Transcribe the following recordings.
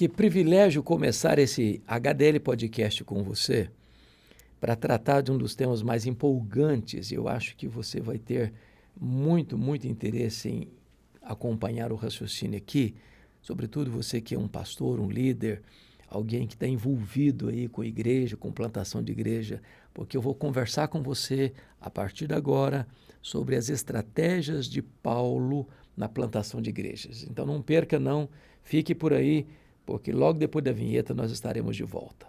Que privilégio começar esse HDL Podcast com você para tratar de um dos temas mais empolgantes. Eu acho que você vai ter muito interesse em acompanhar o raciocínio aqui, sobretudo você que é um pastor, um líder, alguém que está envolvido aí com a igreja, com plantação de igreja, porque eu vou conversar com você a partir de agora sobre as estratégias de Paulo na plantação de igrejas. Então não perca não, fique por aí, porque logo depois da vinheta nós estaremos de volta.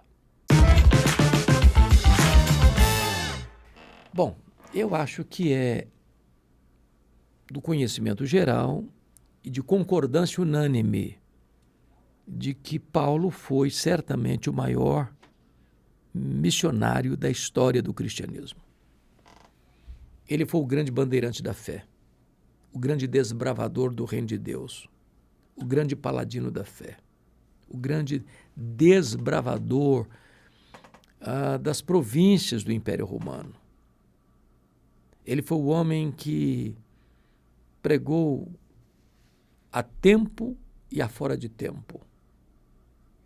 Bom, eu acho que é do conhecimento geral e de concordância unânime de que Paulo foi certamente o maior missionário da história do cristianismo. Ele foi o grande bandeirante da fé, o grande desbravador do reino de Deus, o grande paladino da fé, o grande desbravador das províncias do Império Romano. Ele foi o homem que pregou a tempo e a fora de tempo.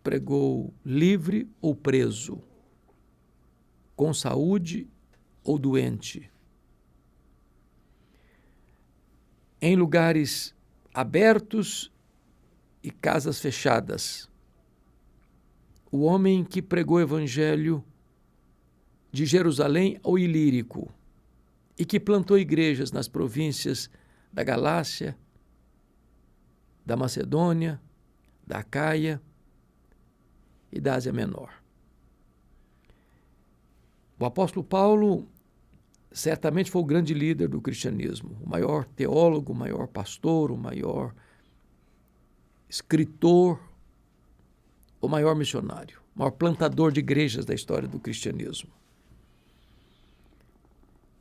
Pregou livre ou preso, com saúde ou doente, em lugares abertos e casas fechadas. O homem que pregou o evangelho de Jerusalém ao Ilírico e que plantou igrejas nas províncias da Galácia, da Macedônia, da Acaia e da Ásia Menor. O apóstolo Paulo certamente foi o grande líder do cristianismo, o maior teólogo, o maior pastor, o maior escritor, o maior missionário, o maior plantador de igrejas da história do cristianismo.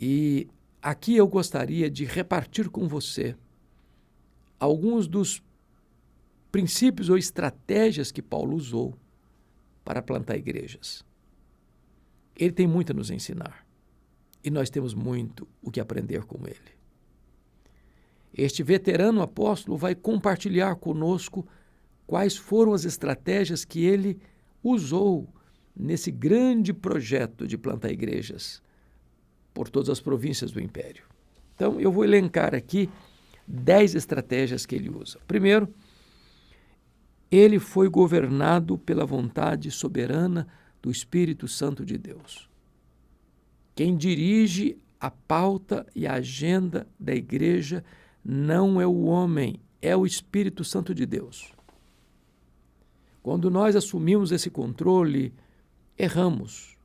E aqui eu gostaria de repartir com você alguns dos princípios ou estratégias que Paulo usou para plantar igrejas. Ele tem muito a nos ensinar e nós temos muito o que aprender com ele. Este veterano apóstolo vai compartilhar conosco quais foram as estratégias que ele usou nesse grande projeto de plantar igrejas por todas as províncias do Império. Então, eu vou elencar aqui 10 estratégias que ele usa. Primeiro, ele foi governado pela vontade soberana do Espírito Santo de Deus. Quem dirige a pauta e a agenda da igreja não é o homem, é o Espírito Santo de Deus. Quando nós assumimos esse controle, erramos.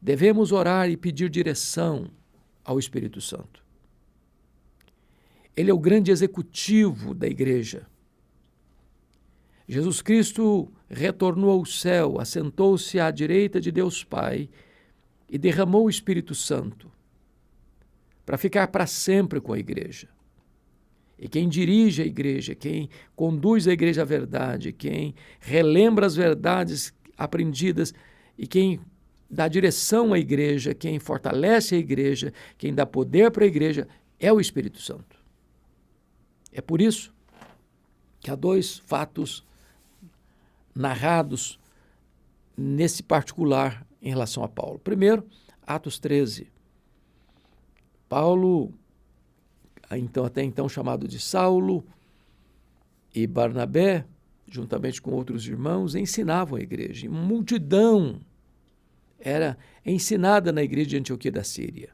Devemos orar e pedir direção ao Espírito Santo. Ele é o grande executivo da igreja. Jesus Cristo retornou ao céu, assentou-se à direita de Deus Pai e derramou o Espírito Santo para ficar para sempre com a igreja. E quem dirige a igreja, quem conduz a igreja à verdade, quem relembra as verdades aprendidas e quem dá direção à igreja, quem fortalece a igreja, quem dá poder para a igreja, é o Espírito Santo. É por isso que há 2 fatos narrados nesse particular em relação a Paulo. Primeiro, Atos 13. Paulo, até então chamado de Saulo, e Barnabé, juntamente com outros irmãos, ensinavam a igreja. Uma multidão era ensinada na igreja de Antioquia da Síria.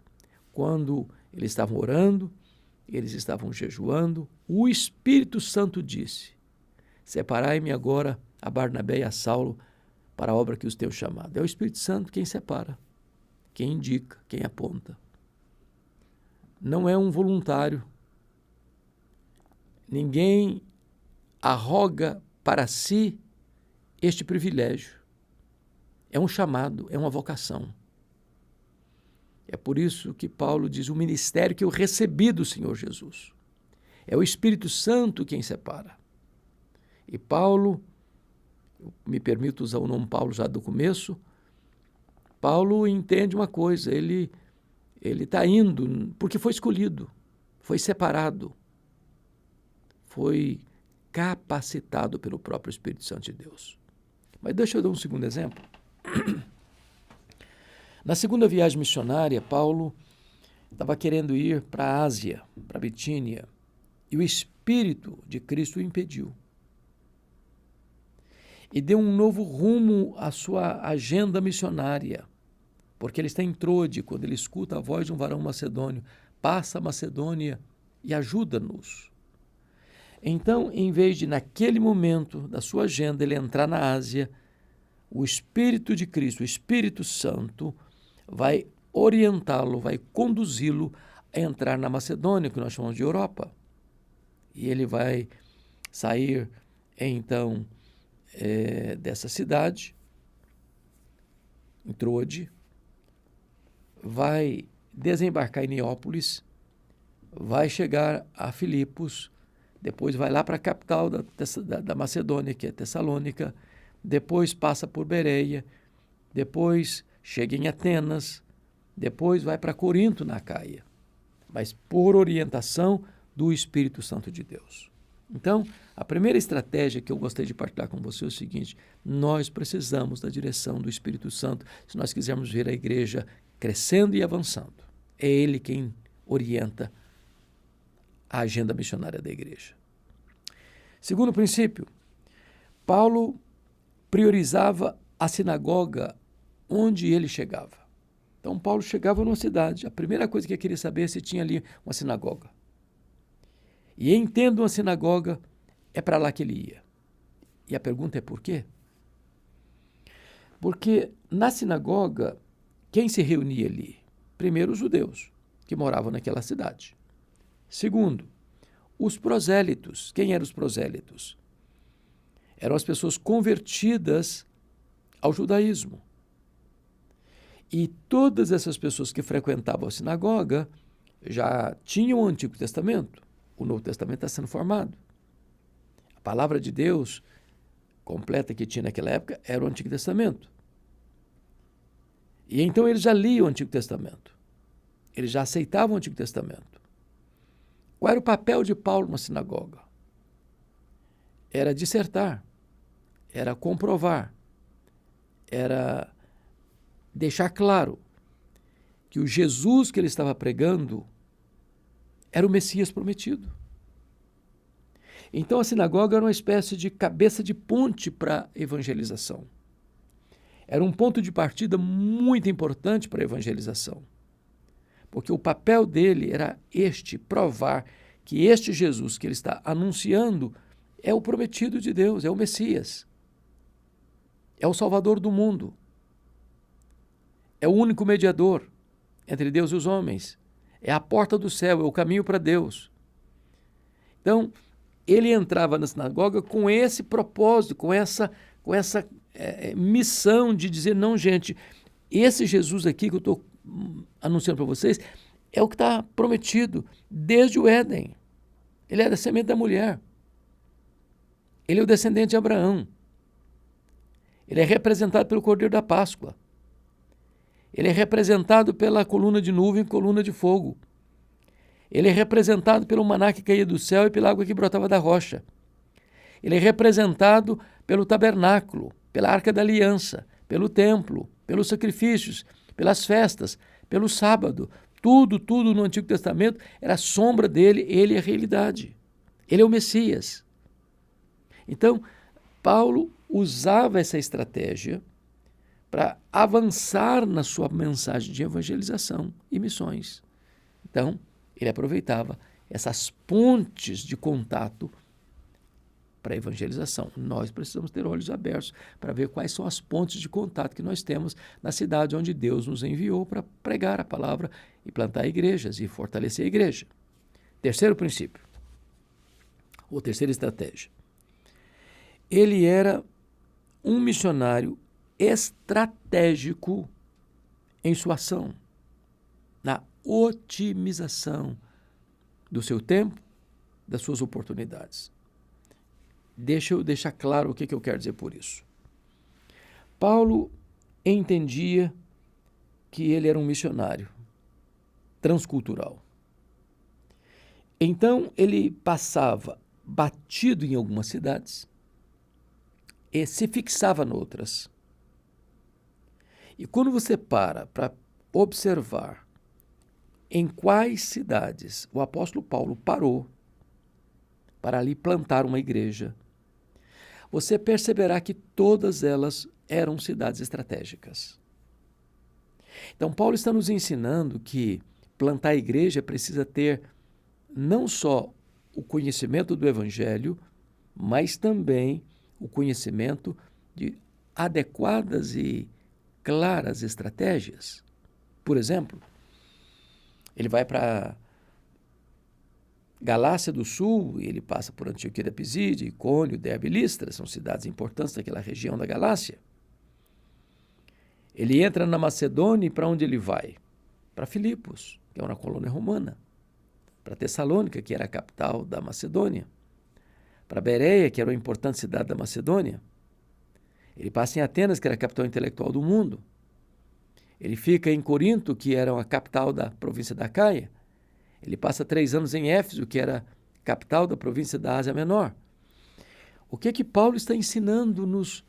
Quando eles estavam orando, eles estavam jejuando, o Espírito Santo disse: separai-me agora a Barnabé e a Saulo para a obra que os tenho chamado. É o Espírito Santo quem separa, quem indica, quem aponta. Não é um voluntário. Ninguém arroga para si este privilégio. É um chamado, é uma vocação. É por isso que Paulo diz: o ministério que eu recebi do Senhor Jesus. É o Espírito Santo quem separa. E Paulo, eu me permito usar o nome Paulo já do começo, Paulo entende uma coisa, ele está indo porque foi escolhido, foi separado, foi capacitado pelo próprio Espírito Santo de Deus. Mas deixa eu dar um segundo exemplo. Na segunda viagem missionária, Paulo estava querendo ir para a Ásia, para a Bitínia, e o Espírito de Cristo o impediu. E deu um novo rumo à sua agenda missionária, porque ele está em Trode, quando ele escuta a voz de um varão macedônio, passa a Macedônia e ajuda-nos. Então, em vez de, naquele momento da sua agenda, ele entrar na Ásia, o Espírito de Cristo, o Espírito Santo, vai orientá-lo, vai conduzi-lo a entrar na Macedônia, que nós chamamos de Europa. E ele vai sair, então, dessa cidade, em Trode, vai desembarcar em Neópolis, vai chegar a Filipos, depois vai lá para a capital da Macedônia, que é Tessalônica, depois passa por Bereia, depois chega em Atenas, depois vai para Corinto, na Acaia, mas por orientação do Espírito Santo de Deus. Então, a primeira estratégia que eu gostei de partilhar com você é o seguinte: nós precisamos da direção do Espírito Santo se nós quisermos ver a igreja crescendo e avançando. É Ele quem orienta a agenda missionária da igreja. Segundo princípio, Paulo priorizava a sinagoga onde ele chegava. Então, Paulo chegava numa cidade, a primeira coisa que ele queria saber é se tinha ali uma sinagoga. E entendo uma sinagoga, é para lá que ele ia. E a pergunta é por quê? Porque na sinagoga, quem se reunia ali? Primeiro, os judeus, que moravam naquela cidade. Segundo, os prosélitos. Quem eram os prosélitos? Eram as pessoas convertidas ao judaísmo. E todas essas pessoas que frequentavam a sinagoga já tinham o Antigo Testamento. O Novo Testamento está sendo formado. A palavra de Deus completa que tinha naquela época era o Antigo Testamento. E então eles já liam o Antigo Testamento. Eles já aceitavam o Antigo Testamento. Qual era o papel de Paulo na sinagoga? Era dissertar, era comprovar, era deixar claro que o Jesus que ele estava pregando era o Messias prometido. Então a sinagoga era uma espécie de cabeça de ponte para a evangelização. Era um ponto de partida muito importante para a evangelização. Porque o papel dele era provar que este Jesus que ele está anunciando é o prometido de Deus, é o Messias. É o Salvador do mundo. É o único mediador entre Deus e os homens. É a porta do céu, é o caminho para Deus. Então, ele entrava na sinagoga com esse propósito, com essa missão de dizer: não, gente, esse Jesus aqui que eu estou anunciando para vocês é o que está prometido desde o Éden. Ele é da semente da mulher. Ele é o descendente de Abraão. Ele é representado pelo Cordeiro da Páscoa. Ele é representado pela coluna de nuvem e coluna de fogo. Ele é representado pelo maná que caía do céu e pela água que brotava da rocha. Ele é representado pelo tabernáculo, pela arca da aliança, pelo templo, pelos sacrifícios, pelas festas, pelo sábado. Tudo no Antigo Testamento era sombra dele, ele é a realidade. Ele é o Messias. Então, Paulo usava essa estratégia para avançar na sua mensagem de evangelização e missões. Então, ele aproveitava essas pontes de contato para a evangelização. Nós precisamos ter olhos abertos para ver quais são as pontes de contato que nós temos na cidade onde Deus nos enviou para pregar a palavra e plantar igrejas e fortalecer a igreja. Terceiro princípio, ou terceira estratégia. Ele era um missionário estratégico em sua ação, na otimização do seu tempo, das suas oportunidades. Deixa eu deixar claro o que eu quero dizer por isso. Paulo entendia que ele era um missionário transcultural. Então, ele passava batido em algumas cidades e se fixava noutras. E quando você para observar em quais cidades o apóstolo Paulo parou para ali plantar uma igreja, você perceberá que todas elas eram cidades estratégicas. Então, Paulo está nos ensinando que plantar a igreja precisa ter não só o conhecimento do Evangelho, mas também o conhecimento de adequadas e claras estratégias. Por exemplo, ele vai para Galácia do Sul, e ele passa por Antioquia da Pisídia, Icônio, Derbe e Listra, são cidades importantes daquela região da Galácia. Ele entra na Macedônia e para onde ele vai? Para Filipos, que é uma colônia romana. Para Tessalônica, que era a capital da Macedônia. Para Bereia, que era uma importante cidade da Macedônia. Ele passa em Atenas, que era a capital intelectual do mundo. Ele fica em Corinto, que era a capital da província da Acaia. Ele passa 3 anos em Éfeso, que era a capital da província da Ásia Menor. O que é que Paulo está ensinando-nos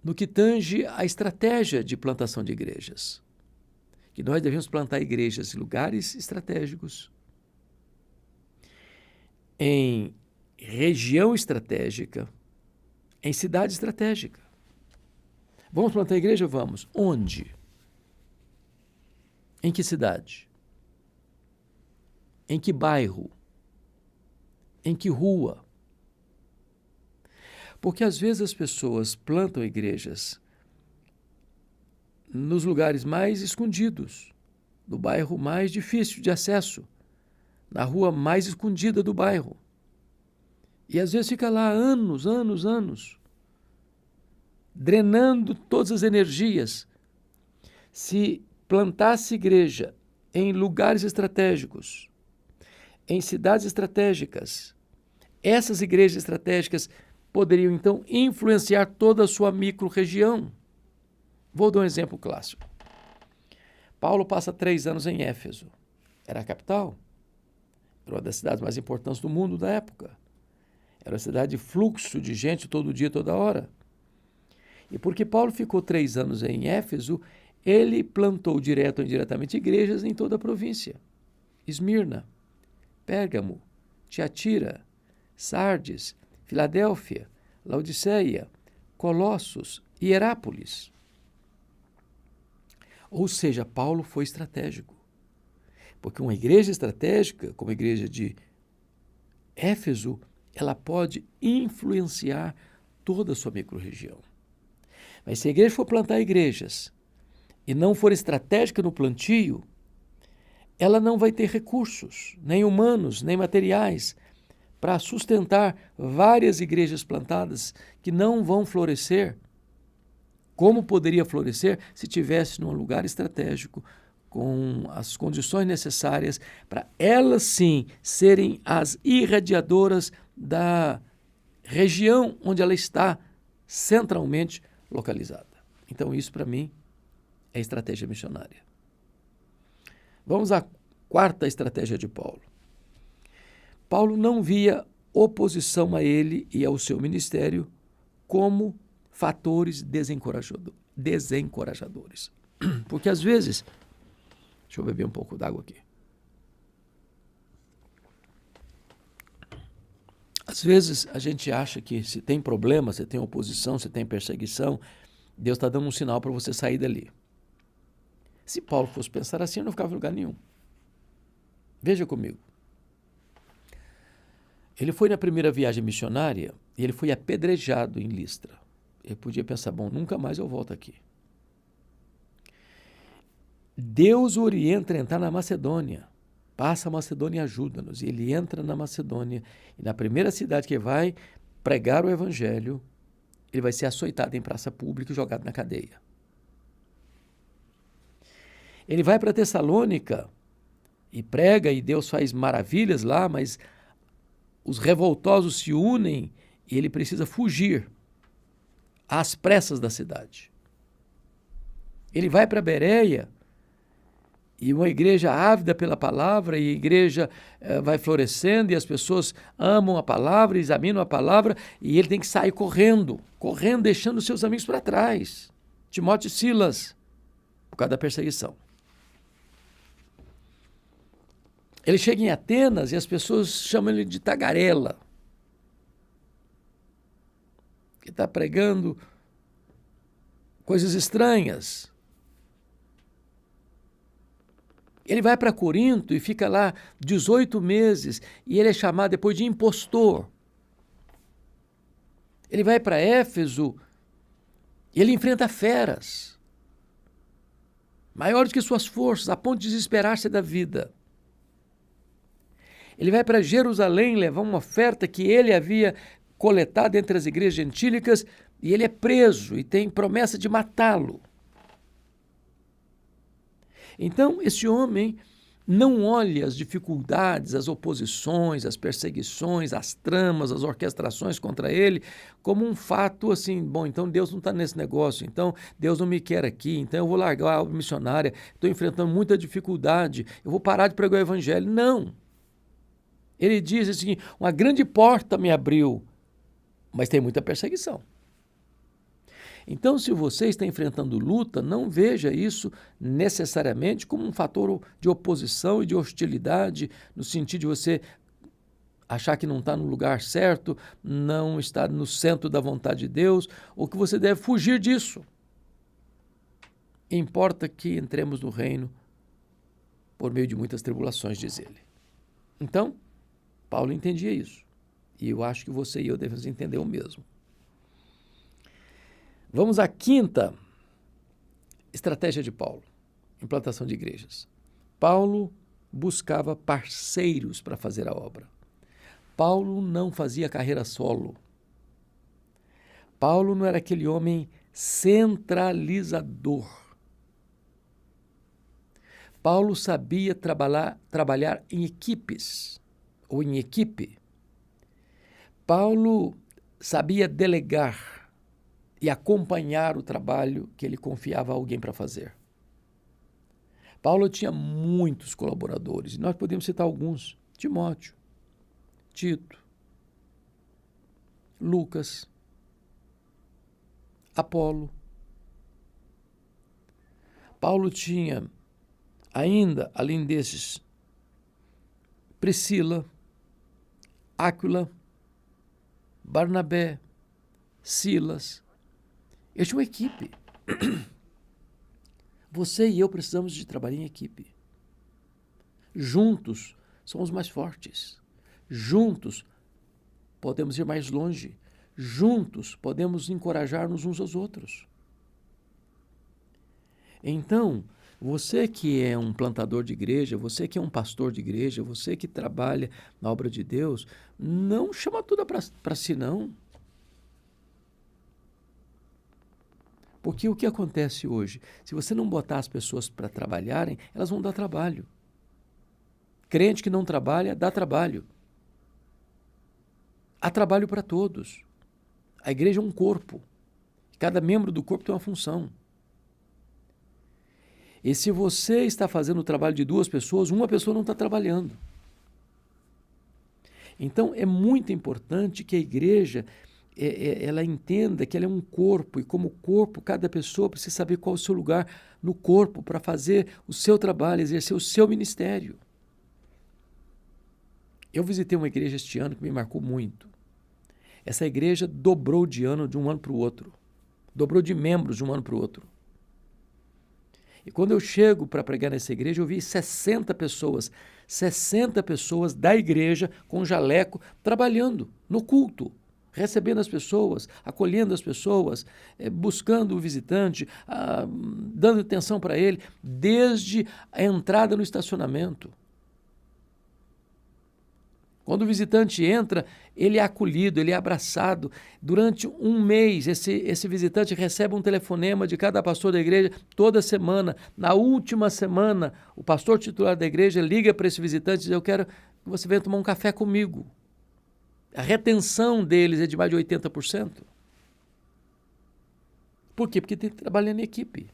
no que tange a estratégia de plantação de igrejas? Que nós devemos plantar igrejas em lugares estratégicos, em região estratégica, em cidade estratégica. Vamos plantar igreja? Vamos. Onde? Em que cidade? Em que bairro? Em que rua? Porque às vezes as pessoas plantam igrejas nos lugares mais escondidos, no bairro mais difícil de acesso, na rua mais escondida do bairro. E às vezes fica lá anos, drenando todas as energias. Se plantasse igreja em lugares estratégicos, em cidades estratégicas, essas igrejas estratégicas poderiam então influenciar toda a sua micro-região. Vou dar um exemplo clássico. Paulo passa 3 anos em Éfeso. Era a capital. Era uma das cidades mais importantes do mundo da época. Era uma cidade de fluxo de gente todo dia, toda hora. E porque Paulo ficou 3 anos em Éfeso, ele plantou direto ou indiretamente igrejas em toda a província. Esmirna, Pérgamo, Tiatira, Sardes, Filadélfia, Laodiceia, Colossos e Herápolis. Ou seja, Paulo foi estratégico. Porque uma igreja estratégica, como a igreja de Éfeso, ela pode influenciar toda a sua microrregião. Mas se a igreja for plantar igrejas e não for estratégica no plantio, ela não vai ter recursos, nem humanos, nem materiais, para sustentar várias igrejas plantadas que não vão florescer, como poderia florescer se tivesse num lugar estratégico, com as condições necessárias para elas sim serem as irradiadoras da região onde ela está centralmente localizada. Então isso para mim é estratégia missionária. Vamos à 4ª estratégia de Paulo. Paulo não via oposição a ele e ao seu ministério como fatores desencorajadores. Porque às vezes... Deixa eu beber um pouco d'água aqui. Às vezes a gente acha que se tem problema, se tem oposição, se tem perseguição, Deus está dando um sinal para você sair dali. Se Paulo fosse pensar assim, eu não ficava em lugar nenhum. Veja comigo. Ele foi na primeira viagem missionária e ele foi apedrejado em Listra. Ele podia pensar, bom, nunca mais eu volto aqui. Deus o orienta a entrar na Macedônia. Passa a Macedônia e ajuda-nos. E ele entra na Macedônia. E na primeira cidade que vai pregar o evangelho, ele vai ser açoitado em praça pública e jogado na cadeia. Ele vai para Tessalônica e prega, e Deus faz maravilhas lá, mas os revoltosos se unem e ele precisa fugir às pressas da cidade. Ele vai para Bereia E uma igreja ávida pela palavra, e a igreja vai florescendo, e as pessoas amam a palavra, examinam a palavra, e ele tem que sair correndo, deixando os seus amigos para trás. Timóteo e Silas, por causa da perseguição. Ele chega em Atenas e as pessoas chamam ele de tagarela, que está pregando coisas estranhas. Ele vai para Corinto e fica lá 18 meses e ele é chamado depois de impostor. Ele vai para Éfeso e ele enfrenta feras, maiores que suas forças, a ponto de desesperar-se da vida. Ele vai para Jerusalém levar uma oferta que ele havia coletado entre as igrejas gentílicas e ele é preso e tem promessa de matá-lo. Então, esse homem não olha as dificuldades, as oposições, as perseguições, as tramas, as orquestrações contra ele como um fato assim, bom, então Deus não está nesse negócio, então Deus não me quer aqui, então eu vou largar a obra missionária, estou enfrentando muita dificuldade, eu vou parar de pregar o evangelho. Não. Ele diz assim, uma grande porta me abriu, mas tem muita perseguição. Então, se você está enfrentando luta, não veja isso necessariamente como um fator de oposição e de hostilidade, no sentido de você achar que não está no lugar certo, não está no centro da vontade de Deus, ou que você deve fugir disso. Importa que entremos no reino por meio de muitas tribulações, diz ele. Então, Paulo entendia isso. E eu acho que você e eu devemos entender o mesmo. Vamos à quinta estratégia de Paulo, implantação de igrejas. Paulo buscava parceiros para fazer a obra. Paulo não fazia carreira solo. Paulo não era aquele homem centralizador. Paulo sabia trabalhar em equipes, ou em equipe. Paulo sabia delegar e acompanhar o trabalho que ele confiava a alguém para fazer. Paulo tinha muitos colaboradores, e nós podemos citar alguns: Timóteo, Tito, Lucas, Apolo. Paulo tinha ainda, além desses, Priscila, Áquila, Barnabé, Silas. Eu tinha uma equipe. Você e eu precisamos de trabalhar em equipe. Juntos somos mais fortes. Juntos podemos ir mais longe. Juntos podemos encorajar-nos uns aos outros. Então, você que é um plantador de igreja, você que é um pastor de igreja, você que trabalha na obra de Deus, não chama tudo para si, não. Porque o que acontece hoje? Se você não botar as pessoas para trabalharem, elas vão dar trabalho. Crente que não trabalha, dá trabalho. Há trabalho para todos. A igreja é um corpo. Cada membro do corpo tem uma função. E se você está fazendo o trabalho de duas pessoas, uma pessoa não está trabalhando. Então, é muito importante que a igreja ela entenda que ela é um corpo, e como corpo, cada pessoa precisa saber qual é o seu lugar no corpo para fazer o seu trabalho, exercer o seu ministério. Eu visitei uma igreja este ano que me marcou muito. Essa igreja dobrou de ano de um ano para o outro. Dobrou de membros de um ano para o outro. E quando eu chego para pregar nessa igreja, eu vi 60 pessoas da igreja com jaleco trabalhando no culto, recebendo as pessoas, acolhendo as pessoas, buscando o visitante, dando atenção para ele, desde a entrada no estacionamento. Quando o visitante entra, ele é acolhido, ele é abraçado. Durante um mês, esse visitante recebe um telefonema de cada pastor da igreja toda semana. Na última semana, o pastor titular da igreja liga para esse visitante e diz: eu quero que você venha tomar um café comigo. A retenção deles é de mais de 80%. Por quê? Porque tem que trabalhar em equipe.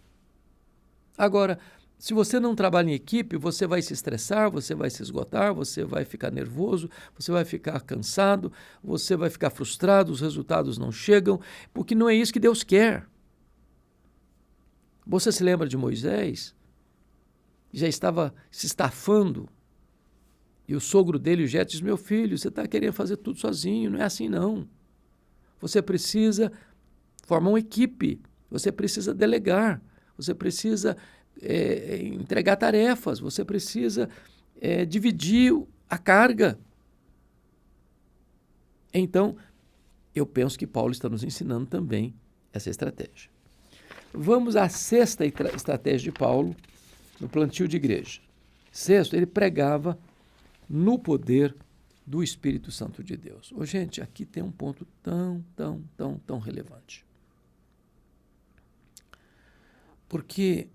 Agora, Se você não trabalha em equipe, você vai se estressar, você vai se esgotar, você vai ficar nervoso, você vai ficar cansado, você vai ficar frustrado, os resultados não chegam, porque não é isso que Deus quer. Você se lembra de Moisés? Já estava se estafando, e o sogro dele, o Jetro, diz: meu filho, você está querendo fazer tudo sozinho, não é assim não. Você precisa formar uma equipe, você precisa delegar, você precisa entregar tarefas, você precisa dividir a carga. Então, eu penso que Paulo está nos ensinando também essa estratégia. Vamos à sexta estratégia de Paulo no plantio de igreja. Sexto, ele pregava no poder do Espírito Santo de Deus. Gente, aqui tem um ponto tão relevante. Porque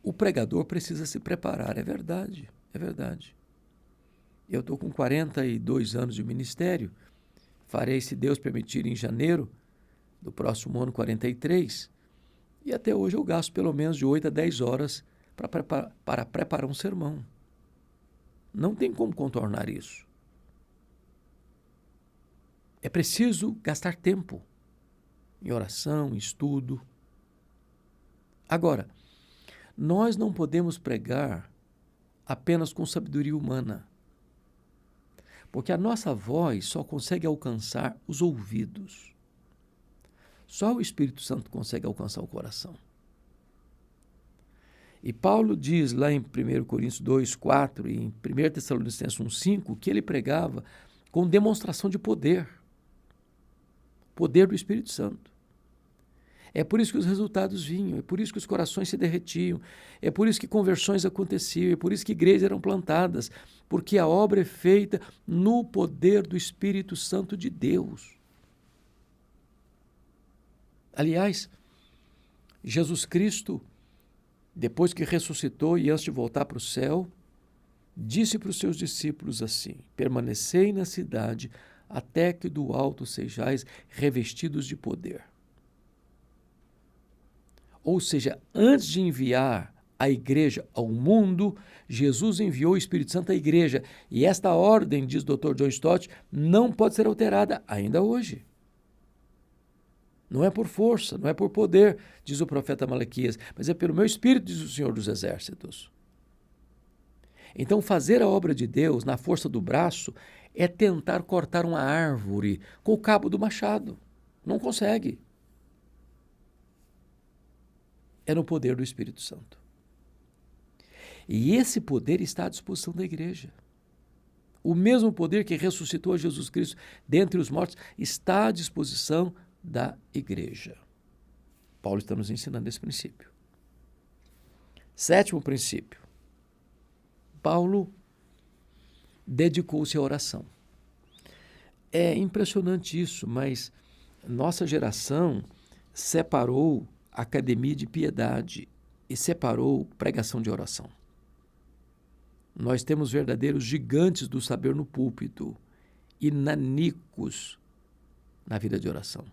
o pregador precisa se preparar, é verdade. Eu estou com 42 anos de ministério, farei, se Deus permitir, em janeiro do próximo ano 43, e até hoje eu gasto pelo menos de 8 a 10 horas para preparar um sermão. Não tem como contornar isso. É preciso gastar tempo em oração, em estudo. Agora, nós não podemos pregar apenas com sabedoria humana, porque a nossa voz só consegue alcançar os ouvidos. Só o Espírito Santo consegue alcançar o coração. E Paulo diz lá em 1 Coríntios 2, 4 e em 1 Tessalonicenses 1, 5, que ele pregava com demonstração de poder do Espírito Santo. É por isso que os resultados vinham, é por isso que os corações se derretiam, é por isso que conversões aconteciam, é por isso que igrejas eram plantadas, porque a obra é feita no poder do Espírito Santo de Deus. Aliás, Jesus Cristo, depois que ressuscitou e antes de voltar para o céu, disse para os seus discípulos assim: permanecei na cidade até que do alto sejais revestidos de poder. Ou seja, antes de enviar a igreja ao mundo, Jesus enviou o Espírito Santo à igreja. E esta ordem, diz o Dr. John Stott, não pode ser alterada ainda hoje. Não é por força, não é por poder, diz o profeta Malaquias, mas é pelo meu Espírito, diz o Senhor dos Exércitos. Então, fazer a obra de Deus na força do braço é tentar cortar uma árvore com o cabo do machado. Não consegue. É no poder do Espírito Santo. E esse poder está à disposição da igreja. O mesmo poder que ressuscitou a Jesus Cristo dentre os mortos está à disposição da igreja. Paulo está nos ensinando esse princípio. Sétimo princípio. Paulo dedicou-se à oração. É impressionante isso, mas nossa geração separou a academia de piedade e separou pregação de oração. Nós temos verdadeiros gigantes do saber no púlpito e nanicos na vida de oração.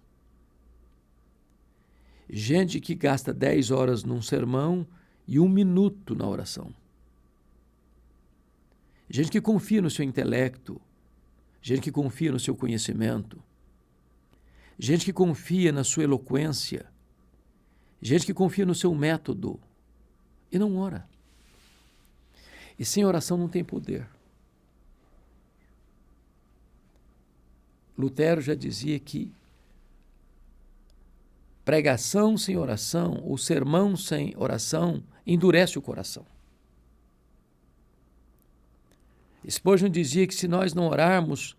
Gente que gasta 10 horas num sermão e 1 minuto na oração. Gente que confia no seu intelecto, gente que confia no seu conhecimento, gente que confia na sua eloquência, gente que confia no seu método e não ora. E sem oração não tem poder. Lutero já dizia que pregação sem oração ou sermão sem oração endurece o coração. Spurgeon dizia que se nós não orarmos,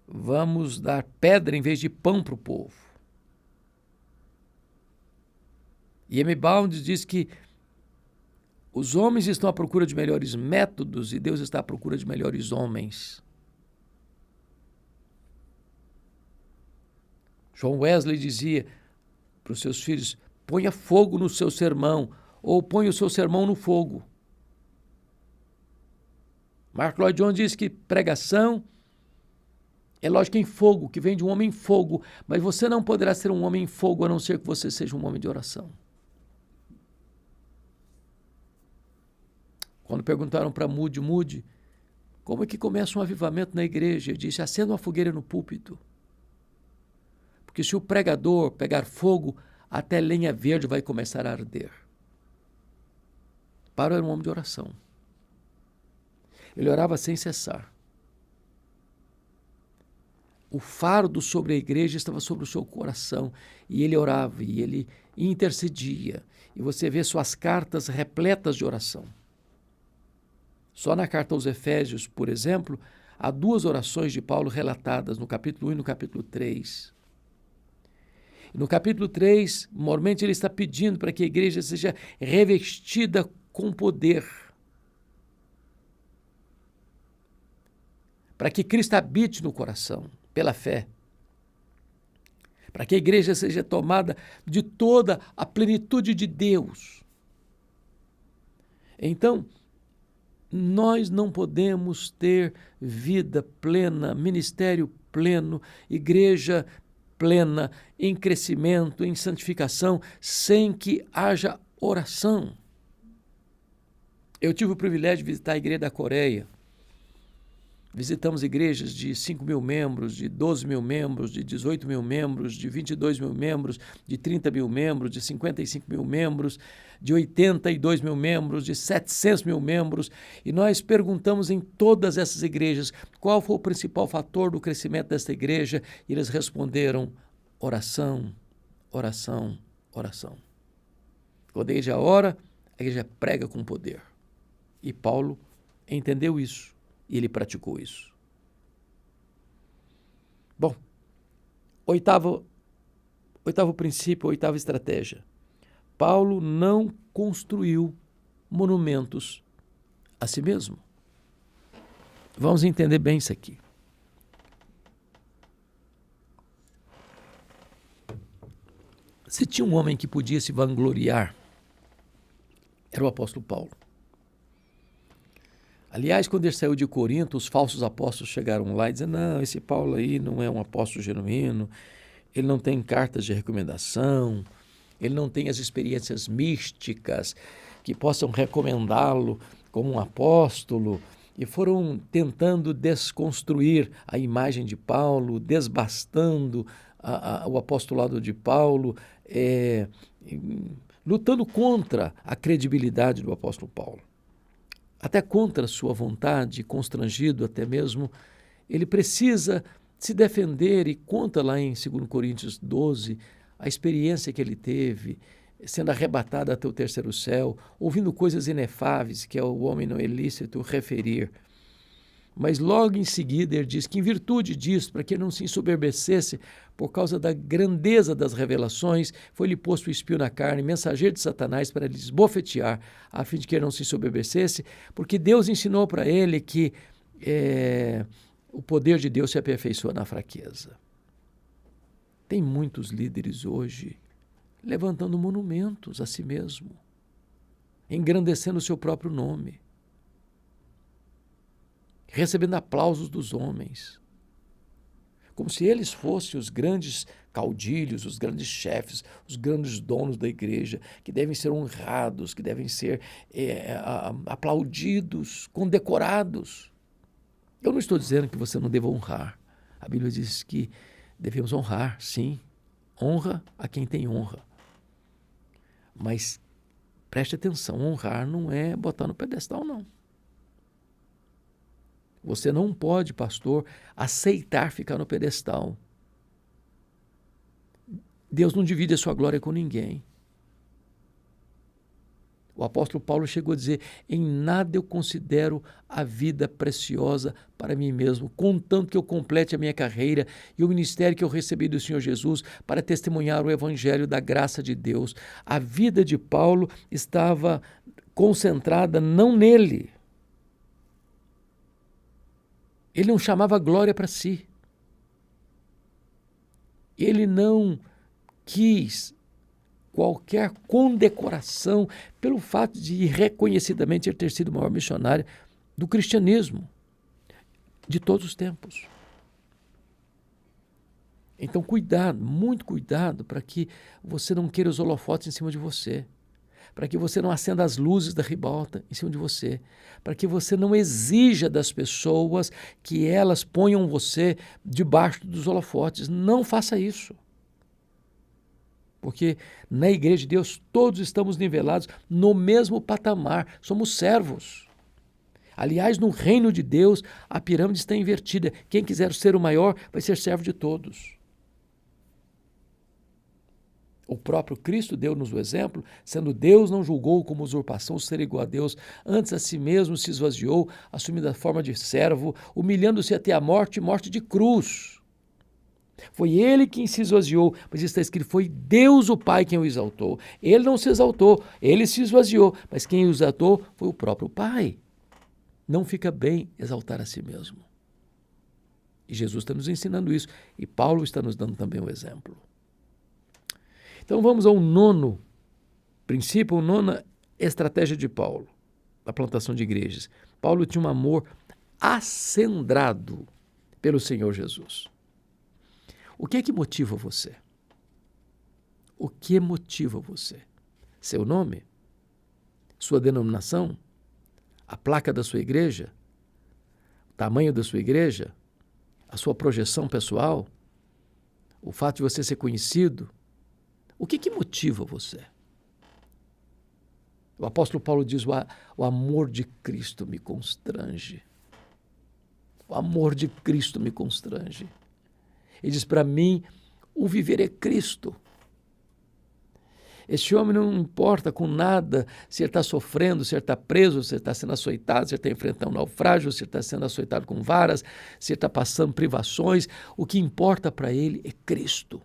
vamos dar pedra em vez de pão para o povo. E M. Bound diz que os homens estão à procura de melhores métodos e Deus está à procura de melhores homens. John Wesley dizia para os seus filhos: ponha fogo no seu sermão, ou ponha o seu sermão no fogo. Mark Lloyd Jones diz que pregação é lógica em fogo, que vem de um homem em fogo, mas você não poderá ser um homem em fogo a não ser que você seja um homem de oração. Quando perguntaram para Moody, como é que começa um avivamento na igreja? Ele disse, acenda uma fogueira no púlpito. Porque se o pregador pegar fogo, até lenha verde vai começar a arder. Paulo era um homem de oração. Ele orava sem cessar. O fardo sobre a igreja estava sobre o seu coração, e ele orava, e ele intercedia. E você vê suas cartas repletas de oração. Só na carta aos Efésios, por exemplo, há 2 orações de Paulo relatadas no capítulo 1 e no capítulo 3. E no capítulo 3, normalmente ele está pedindo para que a igreja seja revestida com poder, para que Cristo habite no coração, pela fé, para que a igreja seja tomada de toda a plenitude de Deus. Então, nós não podemos ter vida plena, ministério pleno, igreja plena, em crescimento, em santificação, sem que haja oração. Eu tive o privilégio de visitar a igreja da Coreia. Visitamos igrejas de 5 mil membros, de 12 mil membros, de 18 mil membros, de 22 mil membros, de 30 mil membros, de 55 mil membros, de 82 mil membros, de 700 mil membros. E nós perguntamos em todas essas igrejas qual foi o principal fator do crescimento desta igreja. E eles responderam, oração, oração, oração. Quando a igreja ora, a igreja prega com poder. E Paulo entendeu isso. E ele praticou isso. Bom, oitavo princípio, oitava estratégia. Paulo não construiu monumentos a si mesmo. Vamos entender bem isso aqui. Se tinha um homem que podia se vangloriar, era o apóstolo Paulo. Aliás, quando ele saiu de Corinto, os falsos apóstolos chegaram lá e disseram, não, esse Paulo aí não é um apóstolo genuíno, ele não tem cartas de recomendação, ele não tem as experiências místicas que possam recomendá-lo como um apóstolo. E foram tentando desconstruir a imagem de Paulo, desbastando o apostolado de Paulo, lutando contra a credibilidade do apóstolo Paulo. Até contra sua vontade, constrangido até mesmo, ele precisa se defender e conta lá em 2 Coríntios 12 a experiência que ele teve, sendo arrebatado até o terceiro céu, ouvindo coisas inefáveis que é o homem não ilícito referir. Mas logo em seguida ele diz que em virtude disso, para que ele não se ensoberbecesse por causa da grandeza das revelações, foi-lhe posto o espinho na carne, mensageiro de Satanás, para lhe esbofetear, a fim de que ele não se ensoberbecesse, porque Deus ensinou para ele que o poder de Deus se aperfeiçoa na fraqueza. Tem muitos líderes hoje levantando monumentos a si mesmo, engrandecendo o seu próprio nome, recebendo aplausos dos homens, como se eles fossem os grandes caudilhos, os grandes chefes, os grandes donos da igreja, que devem ser honrados, que devem ser aplaudidos, condecorados. Eu não estou dizendo que você não deva honrar. A Bíblia diz que devemos honrar, sim. Honra a quem tem honra. Mas preste atenção, honrar não é botar no pedestal, não. Você não pode, pastor, aceitar ficar no pedestal. Deus não divide a sua glória com ninguém. O apóstolo Paulo chegou a dizer, em nada eu considero a vida preciosa para mim mesmo, contanto que eu complete a minha carreira e o ministério que eu recebi do Senhor Jesus para testemunhar o evangelho da graça de Deus. A vida de Paulo estava concentrada não nele. Ele não chamava glória para si. Ele não quis qualquer condecoração pelo fato de reconhecidamente ele ter sido o maior missionário do cristianismo de todos os tempos. Então, cuidado, muito cuidado para que você não queira os holofotes em cima de você. para que você não acenda as luzes da ribalta em cima de você, para que você não exija das pessoas que elas ponham você debaixo dos holofotes. Não faça isso. Porque na igreja de Deus todos estamos nivelados no mesmo patamar, somos servos. Aliás, no reino de Deus, a pirâmide está invertida. Quem quiser ser o maior vai ser servo de todos. O próprio Cristo deu-nos o exemplo, sendo Deus, não julgou como usurpação ser igual a Deus, antes a si mesmo se esvaziou, assumindo a forma de servo, humilhando-se até a morte, morte de cruz. Foi ele quem se esvaziou, mas está escrito, foi Deus o Pai quem o exaltou. Ele não se exaltou, ele se esvaziou, mas quem o exaltou foi o próprio Pai. Não fica bem exaltar a si mesmo. E Jesus está nos ensinando isso, e Paulo está nos dando também o exemplo. Então vamos ao nono princípio, a nona estratégia de Paulo, da plantação de igrejas. Paulo tinha um amor acendrado pelo Senhor Jesus. O que é que motiva você? O que motiva você? Seu nome? Sua denominação? A placa da sua igreja? O tamanho da sua igreja? A sua projeção pessoal? O fato de você ser conhecido? O que motiva você? O apóstolo Paulo diz, o amor de Cristo me constrange. O amor de Cristo me constrange. Ele diz, para mim, o viver é Cristo. Este homem não importa com nada se ele está sofrendo, se ele está preso, se ele está sendo açoitado, se ele está enfrentando um naufrágio, se ele está sendo açoitado com varas, se ele está passando privações. O que importa para ele é Cristo.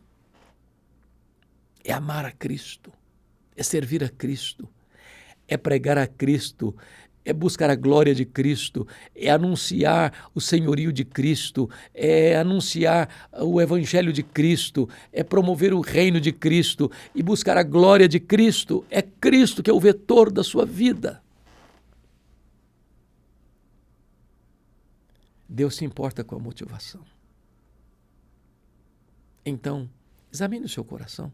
É amar a Cristo, é servir a Cristo, é pregar a Cristo, é buscar a glória de Cristo, é anunciar o senhorio de Cristo, é anunciar o evangelho de Cristo, é promover o reino de Cristo e buscar a glória de Cristo. É Cristo que é o vetor da sua vida. Deus se importa com a motivação. Então, examine o seu coração.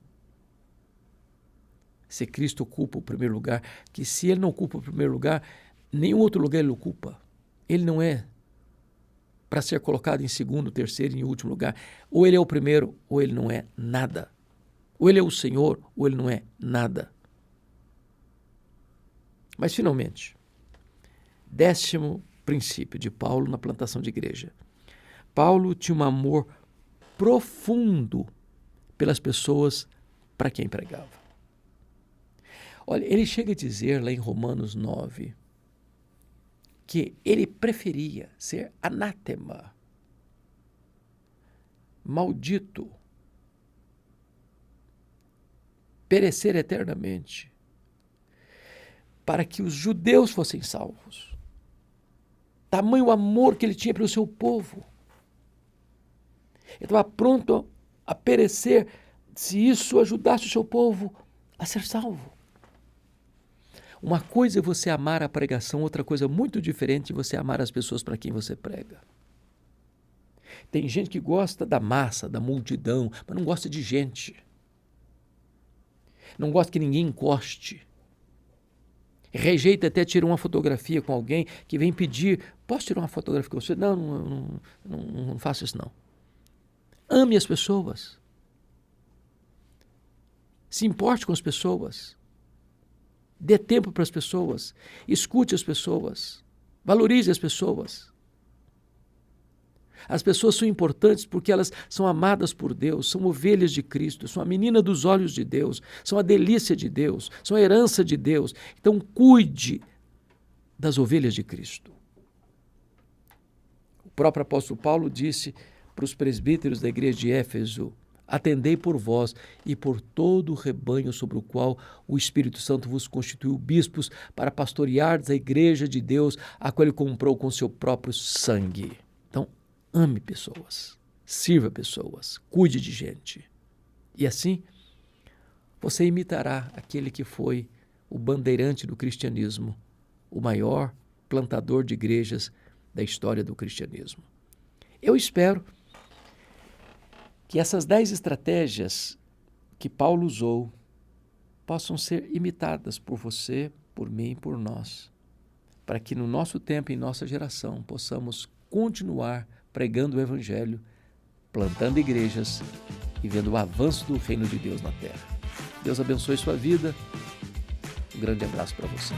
Se Cristo ocupa o primeiro lugar, que se ele não ocupa o primeiro lugar, nenhum outro lugar ele ocupa. Ele não é para ser colocado em segundo, terceiro e em último lugar. Ou ele é o primeiro, ou ele não é nada. Ou ele é o Senhor, ou ele não é nada. Mas, finalmente, 10º princípio de Paulo na plantação de igreja. Paulo tinha um amor profundo pelas pessoas para quem pregava. Olha, ele chega a dizer lá em Romanos 9 que ele preferia ser anátema, maldito, perecer eternamente, para que os judeus fossem salvos. Tamanho amor que ele tinha pelo seu povo. Ele estava pronto a perecer se isso ajudasse o seu povo a ser salvo. Uma coisa é você amar a pregação, outra coisa muito diferente é você amar as pessoas para quem você prega. Tem gente que gosta da massa, da multidão, mas não gosta de gente. Não gosta que ninguém encoste. Rejeita até tirar uma fotografia com alguém que vem pedir, posso tirar uma fotografia com você? Não faço isso não. Ame as pessoas. Se importe com as pessoas. Dê tempo para as pessoas, escute as pessoas, valorize as pessoas. As pessoas são importantes porque elas são amadas por Deus, são ovelhas de Cristo, são a menina dos olhos de Deus, são a delícia de Deus, são a herança de Deus. Então cuide das ovelhas de Cristo. O próprio apóstolo Paulo disse para os presbíteros da igreja de Éfeso, atendei por vós e por todo o rebanho sobre o qual o Espírito Santo vos constituiu bispos para pastoreardes a igreja de Deus, a qual ele comprou com seu próprio sangue. Então, ame pessoas, sirva pessoas, cuide de gente. E assim, você imitará aquele que foi o bandeirante do cristianismo, o maior plantador de igrejas da história do cristianismo. Eu espero que essas 10 estratégias que Paulo usou possam ser imitadas por você, por mim, por nós, para que no nosso tempo e em nossa geração possamos continuar pregando o Evangelho, plantando igrejas e vendo o avanço do reino de Deus na terra. Deus abençoe sua vida. Um grande abraço para você.